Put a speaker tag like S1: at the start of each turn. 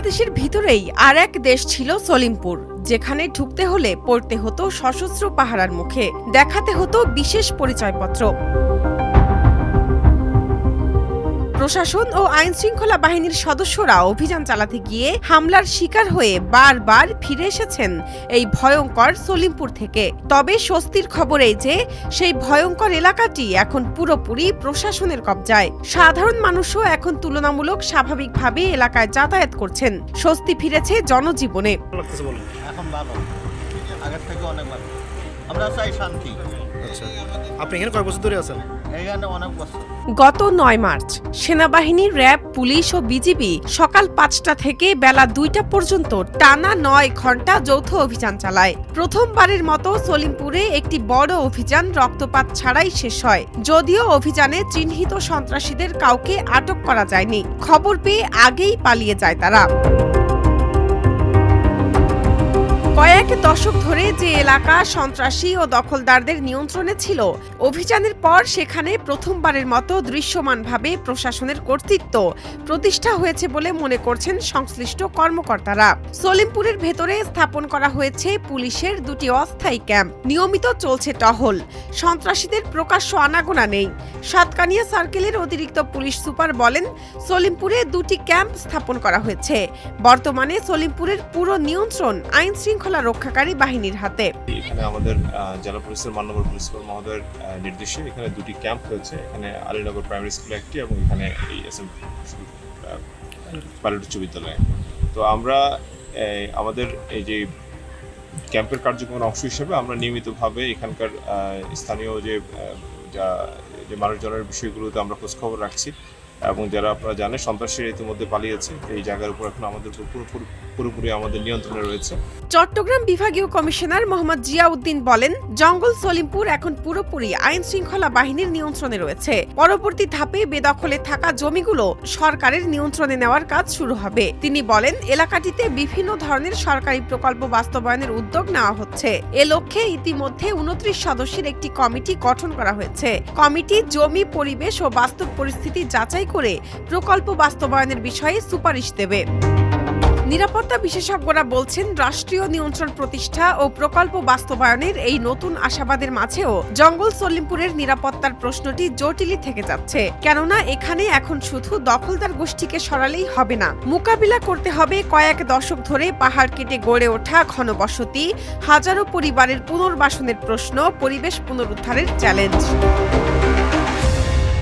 S1: বাংলাদেশের ভিতরেই আর এক দেশ ছিল সলিমপুর, যেখানে ঢুকতে হলে পড়তে হতো সশস্ত্র পাহারার মুখে, দেখাতে হতো বিশেষ পরিচয়পত্র। প্রশাসন ও আইন শৃঙ্খলা বাহিনীর সদস্যরা অভিযান চালাতে গিয়ে হামলার শিকার হয়ে বারবার ফিরে এসেছেন এই ভয়ঙ্কর সলিমপুর থেকে। তবে স্বস্তির খবর এই যে সেই ভয়ঙ্কর এলাকাটি এখন পুরোপুরি প্রশাসনের কবজায়। সাধারণ মানুষও এখন তুলনামূলক স্বাভাবিকভাবে এলাকায় যাতায়াত করছেন। স্বস্তি ফিরেছে জনজীবনে।
S2: এখন ভালো, আগের থেকে অনেক ভালো। আমরা চাই শান্তি।
S3: আচ্ছা, আপনি এখানে কয় বছর ধরে আছেন?
S2: এখানে অনেক বছর।
S1: গত ৯ মার্চ সেনাবাহিনী, র্যাব, পুলিশ ও বিজিবি সকাল ৫টা থেকে বেলা ২টা পর্যন্ত টানা ৯ ঘন্টা যৌথ অভিযান চালায়। প্রথমবারের মতো সলিমপুরে একটি বড় অভিযান রক্তপাত ছাড়াই শেষ হয়। যদিও অভিযানে চিহ্নিত সন্ত্রাসীদের কাউকে আটক করা যায়নি। খবর পেয়ে আগেই পালিয়ে যায় তারা। কয়েক দশক ধরে যে এলাকা সন্ত্রাসী ও দখলদারদের নিয়ন্ত্রণে ছিল, অভিযানের পর সেখানে প্রথমবারের মতো দৃশ্যমানভাবে প্রশাসনের কর্তৃত্ব প্রতিষ্ঠা হয়েছে বলে মনে করছেন সংশ্লিষ্ট কর্মকর্তারা। সলিমপুরের ভেতরে স্থাপন করা হয়েছে পুলিশের ২টি অস্থায়ী ক্যাম্প। নিয়মিত চলছে টহল। সন্ত্রাসীদের প্রকাশ্য আনাগোনা নেই। সাতকানিয়া সার্কেলের অতিরিক্ত পুলিশ সুপার বলেন, সলিমপুরে ২টি ক্যাম্প স্থাপন করা হয়েছে। বর্তমানে সলিমপুরের পুরো নিয়ন্ত্রণ আইন শৃঙ্খলা রক্ষাকারী বাহিনীর হাতে।
S4: এখানে আমাদের জেলা পুলিশের মাননীয় পুলিশ সুপার মহোদয়ের নির্দেশে এখানে 2টি ক্যাম্প হয়েছে। এখানে আলীনগর প্রাইমারি স্কুল একটি এবং এখানে এই পাইলট উচ্চ বিদ্যালয়। তো আমরা আমাদের এই যে ক্যাম্পের কার্যক্রমের অংশ হিসেবে আমরা নিয়মিতভাবে এখানকার স্থানীয় যে মানুষজনের বিষয়গুলোতে আমরা খোঁজখবর রাখছি এবং যারা আপনারা জানেন সন্ত্রাসীরা ইতিমধ্যে পালিয়েছে, এই জায়গার উপর এখন আমাদের পুরোপুরি আমাদের নিয়ন্ত্রণে রয়েছে।
S1: চট্টগ্রাম বিভাগীয় কমিশনার মোহাম্মদ জিয়াউদ্দিন বলেন, জঙ্গল সলিমপুর এখন পুরোপুরি আইন শৃঙ্খলা বাহিনীর নিয়ন্ত্রণে রয়েছে। পরবর্তী ধাপে বেদখলে থাকা জমিগুলো সরকারের নিয়ন্ত্রণে নেওয়ার কাজ শুরু হবে। তিনি বলেন, এলাকাটিতে বিভিন্ন ধরনের সরকারি প্রকল্প বাস্তবায়নের উদ্যোগ নেওয়া হচ্ছে। এ লক্ষ্যে ইতিমধ্যে ২৯ সদস্যের একটি কমিটি গঠন করা হয়েছে। কমিটি জমি, পরিবেশ ও বাস্তব পরিস্থিতি যাচাই করে প্রকল্প বাস্তবায়নের বিষয়ে সুপারিশ দেবে। নিরাপত্তা বিশেষজ্ঞরা বলছেন, রাষ্ট্রীয় নিয়ন্ত্রণ প্রতিষ্ঠা ও প্রকল্প বাস্তবায়নের এই নতুন আশাবাদের মাঝেও জঙ্গল সলিমপুরের নিরাপত্তার প্রশ্নটি জটিলই থেকে যাচ্ছে। কেননা এখানে এখন শুধু দখলদার গোষ্ঠীকে সরালেই হবে না, মোকাবিলা করতে হবে কয়েক দশক ধরে পাহাড় কেটে গড়ে ওঠা ঘনবসতি, হাজারো পরিবারের পুনর্বাসনের প্রশ্ন, পরিবেশ পুনরুদ্ধারের চ্যালেঞ্জ।